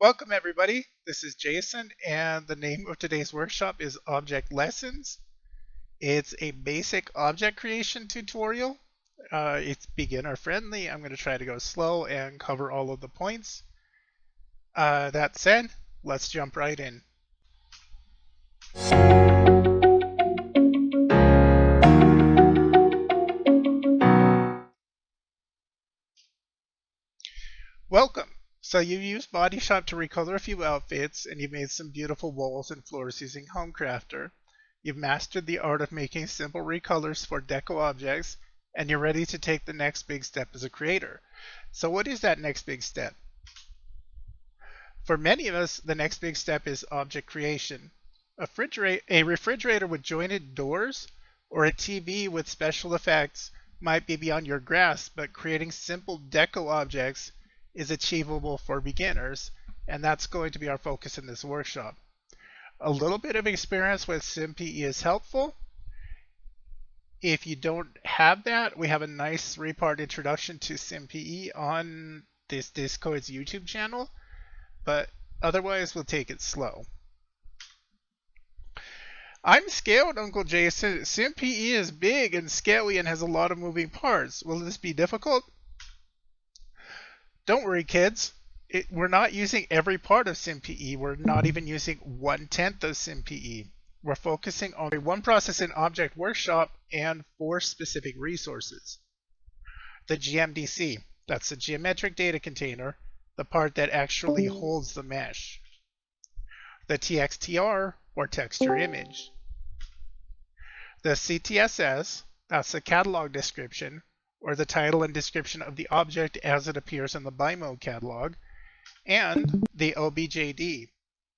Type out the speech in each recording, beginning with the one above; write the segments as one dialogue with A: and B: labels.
A: Welcome everybody, this is Jason and the name of today's workshop is Object Lessons. It's a basic object creation tutorial. It's beginner friendly. I'm going to try to go slow and cover all of the points. That said, let's jump right in. Welcome! So you used Body Shop to recolor a few outfits, and you've made some beautiful walls and floors using Homecrafter. You've mastered the art of making simple recolors for deco objects, and you're ready to take the next big step as a creator. So what is that next big step? For many of us, the next big step is object creation. A refrigerator with jointed doors or a TV with special effects might be beyond your grasp, but creating simple deco objects is achievable for beginners, and that's going to be our focus in this workshop. A little bit of experience with SimPE is helpful. If you don't have that, we have a nice 3-part introduction to SimPE on this Discord's YouTube channel, but otherwise we'll take it slow. I'm scared, Uncle Jason. SimPE is big and scaly and has a lot of moving parts. Will this be difficult? Don't worry, kids. We're not using every part of SimPE. We're not even using 1/10 of SimPE. We're focusing on one process in Object Workshop and 4 specific resources. The GMDC, that's the geometric data container, the part that actually holds the mesh. The TXTR, or texture image. The CTSS, that's the catalog description, or the title and description of the object as it appears in the BIMO catalog, and the OBJD,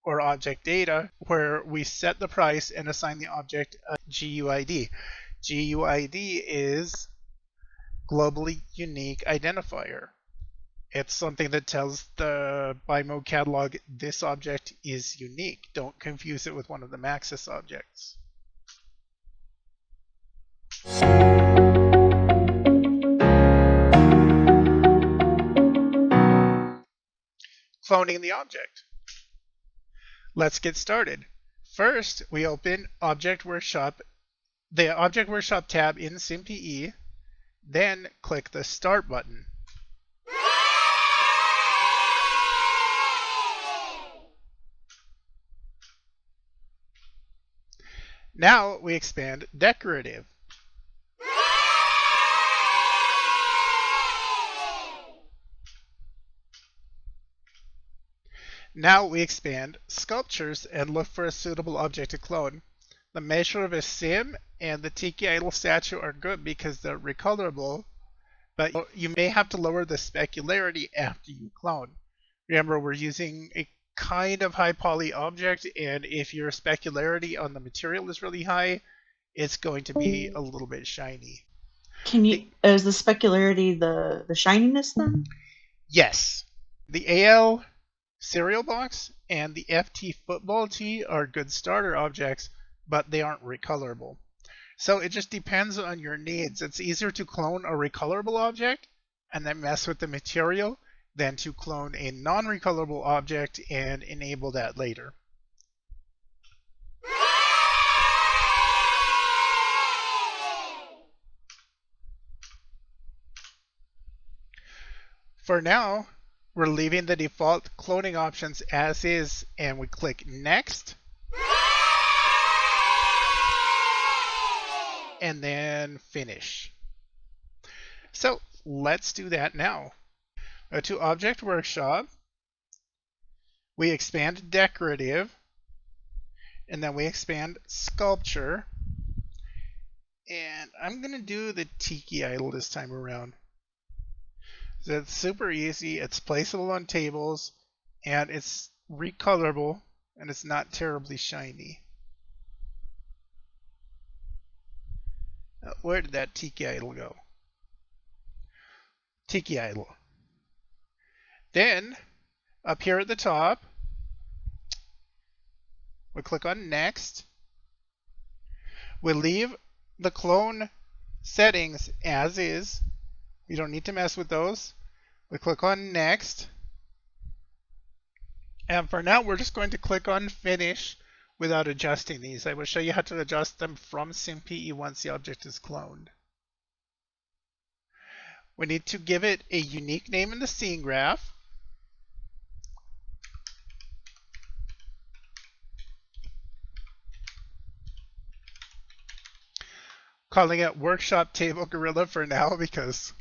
A: or object data, where we set the price and assign the object a GUID. GUID is globally unique identifier. It's something that tells the BIMO catalog this object is unique. Don't confuse it with one of the Maxis objects. Cloning the object. Let's get started. First, we open Object Workshop, the Object Workshop tab in SimPE, then click the Start button. Now we expand Decorative. Now we expand Sculptures and look for a suitable object to clone. The measure of a sim and the TXTR statue are good because they're recolorable, but you may have to lower the specularity after you clone. Remember, we're using a kind of high poly object, and if your specularity on the material is really high, it's going to be a little bit shiny.
B: Is the specularity the shininess then?
A: Yes. The AL cereal box and the FT football tee are good starter objects, but they aren't recolorable. So it just depends on your needs. It's easier to clone a recolorable object and then mess with the material than to clone a non-recolorable object and enable that later. For now, we're leaving the default cloning options as is, and we click Next. And then Finish. So let's do that now. Go to Object Workshop. We expand Decorative. And then we expand Sculpture. And I'm going to do the Tiki Idol this time around. So it's super easy, it's placeable on tables, and it's recolorable, and it's not terribly shiny. Now, where did that Tiki Idol go? Tiki Idol. Then, up here at the top, we click on Next. We leave the clone settings as is. You don't need to mess with those. We click on Next. And for now, we're just going to click on Finish without adjusting these. I will show you how to adjust them from SimPE once the object is cloned. We need to give it a unique name in the scene graph. Calling it Workshop Table Gorilla for now because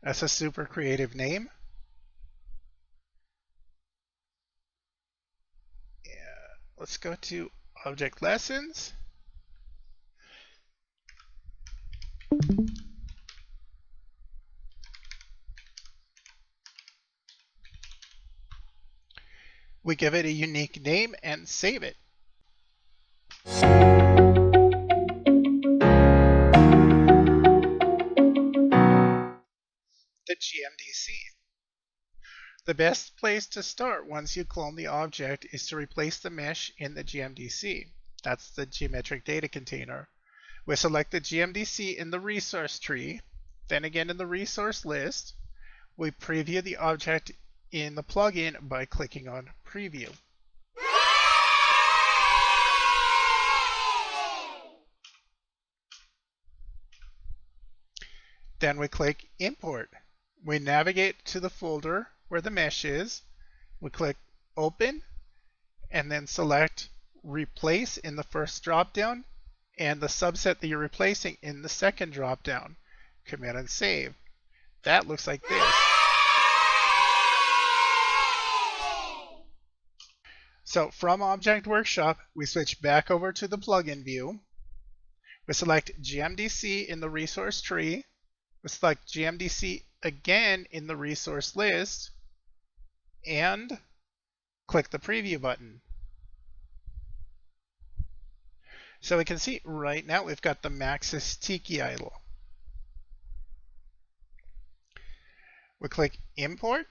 A: that's a super creative name. Let's go to Object Lessons. We give it a unique name and save it. The GMDC. The best place to start once you clone the object is to replace the mesh in the GMDC. That's the geometric data container. We select the GMDC in the resource tree, then again in the resource list. We preview the object in the plugin by clicking on Preview. Then we click Import. We navigate to the folder where the mesh is. We click Open and then select Replace in the first dropdown and the subset that you're replacing in the second dropdown. Commit and save. That looks like this. So from Object Workshop, we switch back over to the plugin view. We select GMDC in the resource tree. We select GMDC again in the resource list and click the preview button. So we can see right now we've got the Maxis Tiki idol. We click Import.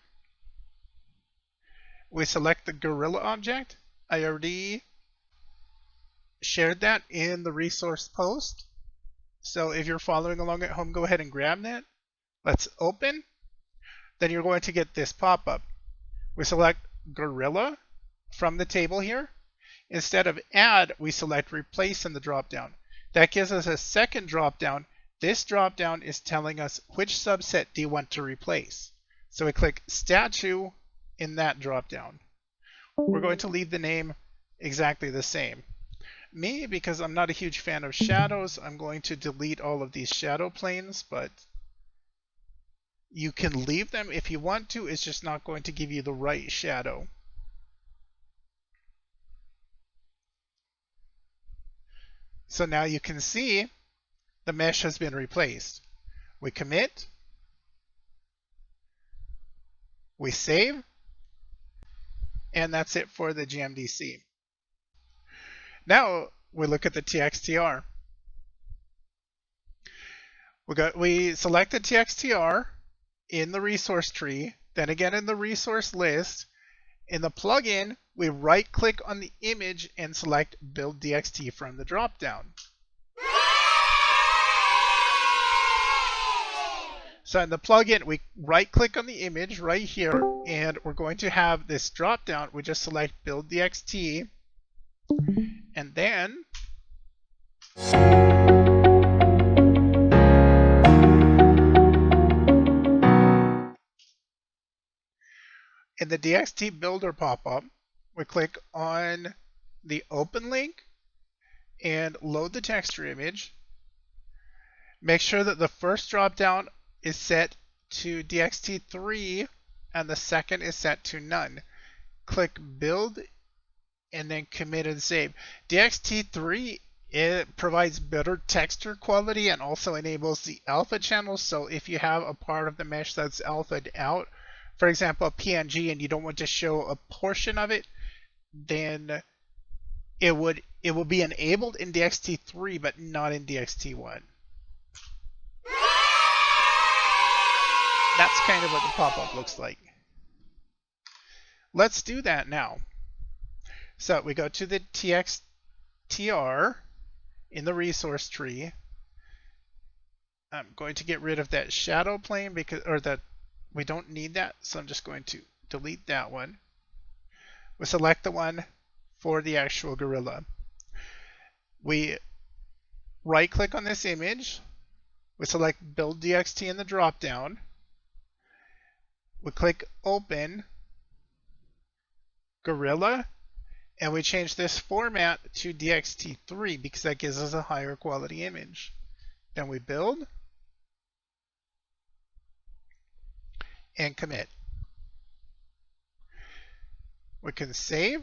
A: We select the Gorilla object. I already shared that in the resource post. So if you're following along at home, go ahead and grab that. Let's open. Then you're going to get this pop-up. We select Gorilla from the table here. Instead of Add, we select Replace in the dropdown. That gives us a second dropdown. This dropdown is telling us which subset do you want to replace. So we click Statue in that dropdown. We're going to leave the name exactly the same. Me, because I'm not a huge fan of shadows, I'm going to delete all of these shadow planes, but you can leave them if you want to. It's just not going to give you the right shadow. So now you can see the mesh has been replaced. We commit. We save. And that's it for the GMDC. Now we look at the TXTR. We select the TXTR in the resource tree, then again in the resource list. In the plugin, we right-click on the image and select Build DXT from the dropdown. So in the plugin, we right-click on the image right here, and we're going to have this dropdown. We just select Build DXT, and then in the DXT Builder pop-up, we click on the Open link and load the texture image. Make sure that the first dropdown is set to DXT3 and the second is set to none. Click Build and then commit and save. DXT3, it provides better texture quality and also enables the alpha channel. So if you have a part of the mesh that's alpha'd out, for example a PNG, and you don't want to show a portion of it, then it will be enabled in DXT3 but not in DXT1. That's kind of what the pop-up looks like. Let's do that now. So we go to the TXTR in the resource tree. I'm going to get rid of that shadow plane because, or that we don't need that, so I'm just going to delete that one. We select the one for the actual gorilla. We right click on this image. We select Build DXT in the drop down. We click Open Gorilla, and we change this format to DXT3 because that gives us a higher quality image. Then we build and commit. We can save,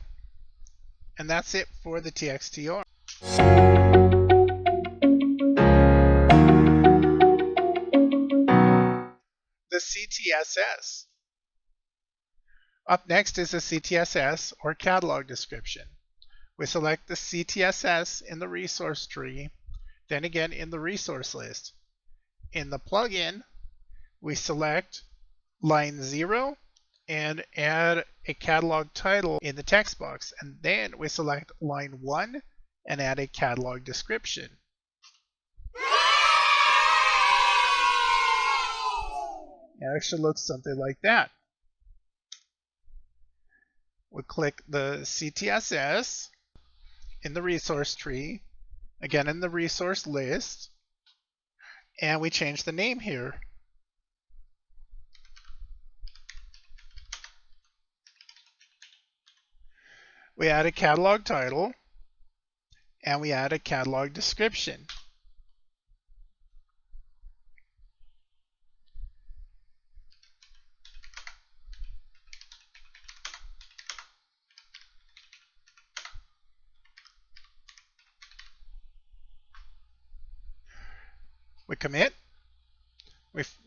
A: and that's it for the TXTR. The CTSS. Up next is the CTSS, or catalog description. We select the CTSS in the resource tree, then again in the resource list. In the plugin, we select line 0 and add a catalog title in the text box, and then we select line 1 and add a catalog description. It actually looks something like that. We click the CTSS in the resource tree, again in the resource list, and we change the name here. We add a catalog title, and we add a catalog description. We commit,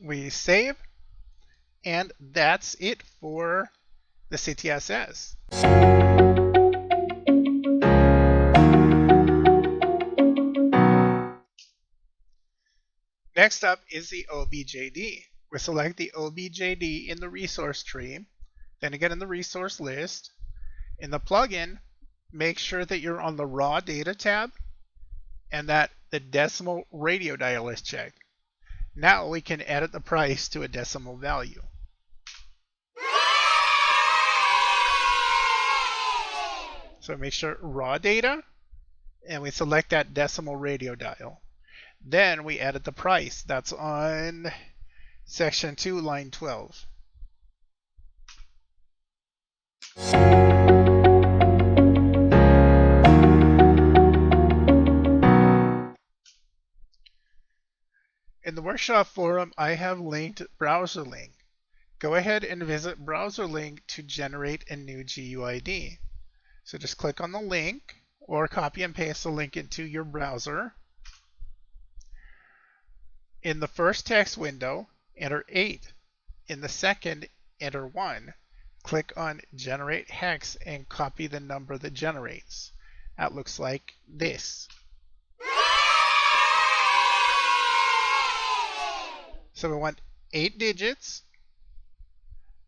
A: we save, and that's it for the CTSS. Next up is the OBJD. We select the OBJD in the resource tree, then again in the resource list. In the plugin, make sure that you're on the raw data tab and that the decimal radio dial is checked. Now we can edit the price to a decimal value. So make sure raw data, and we select that decimal radio dial. Then we edit the price. That's on section 2, line 12. In the workshop forum, I have linked browser link. Go ahead and visit browser link to generate a new GUID. So just click on the link or copy and paste the link into your browser. In the first text window, enter 8. In the second, enter 1. Click on Generate Hex and copy the number that generates. That looks like this. So we want 8 digits.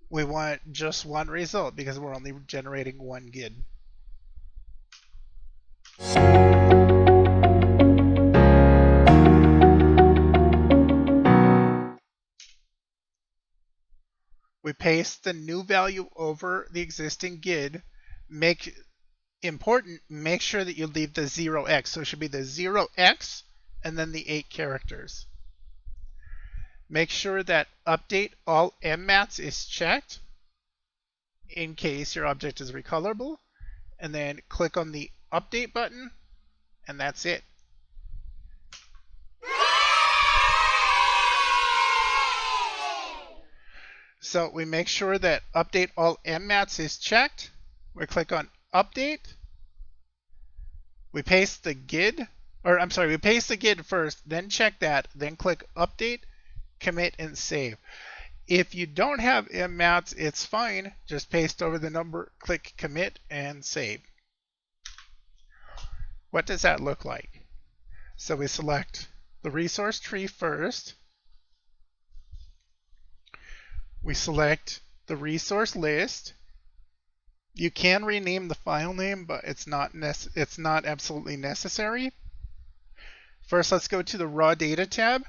A: We want just one result because we're only generating one GUID. We paste the new value over the existing GUID. Make sure that you leave the 0x. So it should be the 0x and then the 8 characters. Make sure that update all mmats is checked in case your object is recolorable, and then click on the update button, and that's it. So we make sure that update all mmats is checked. We click on update. We paste the GUID, we paste the GUID first, then check that, then click update, commit, and save. If you don't have mmats, it's fine. Just paste over the number, click commit, and save. What does that look like? So we select the resource tree first. We select the resource list. You can rename the file name, but it's not absolutely necessary. First, let's go to the raw data tab.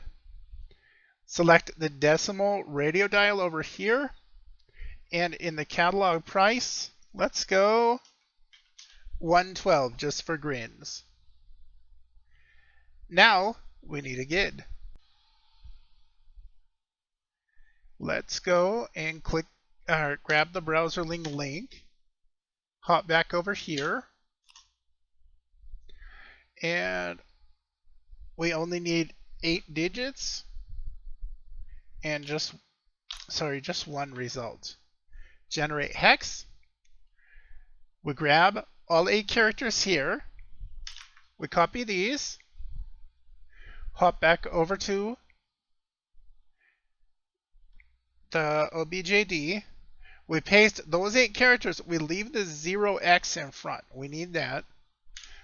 A: Select the decimal radio dial over here, and in the catalog price, Let's go 112 just for grins. Now we need a GUID. Let's go and click, grab the browser link, hop back over here, and we only need 8 digits and just one result. Generate hex. We grab all 8 characters here. We copy these, hop back over to the OBJD. We paste those 8 characters. We leave the 0x in front. We need that.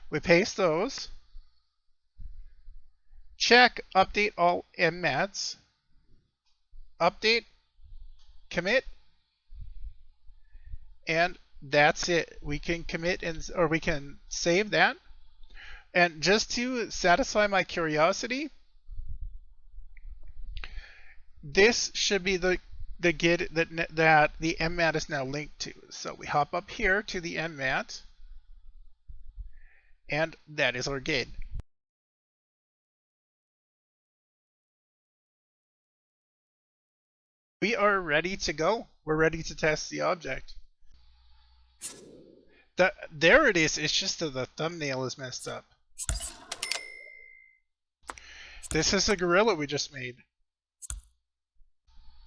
A: We paste those. Check update all mmats. Update, commit, and that's it. We can commit or we can save that. And just to satisfy my curiosity, this should be the GUID that the mmat is now linked to. So we hop up here to the mmat, and that is our GUID. We are ready to go. We're ready to test the object. There it is. It's just that the thumbnail is messed up. This is the gorilla we just made.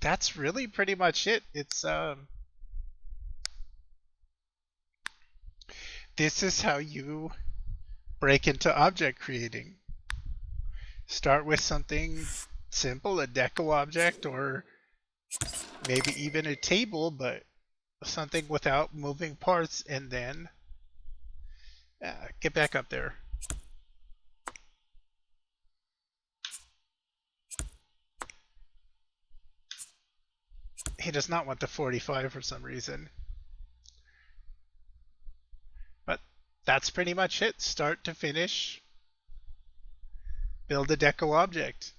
A: That's really pretty much it. It's this is how you break into object creating. Start with something simple, a deco object, or maybe even a table, but something without moving parts, and then get back up there. He does not want the 45 for some reason. But that's pretty much it. Start to finish, build a deco object.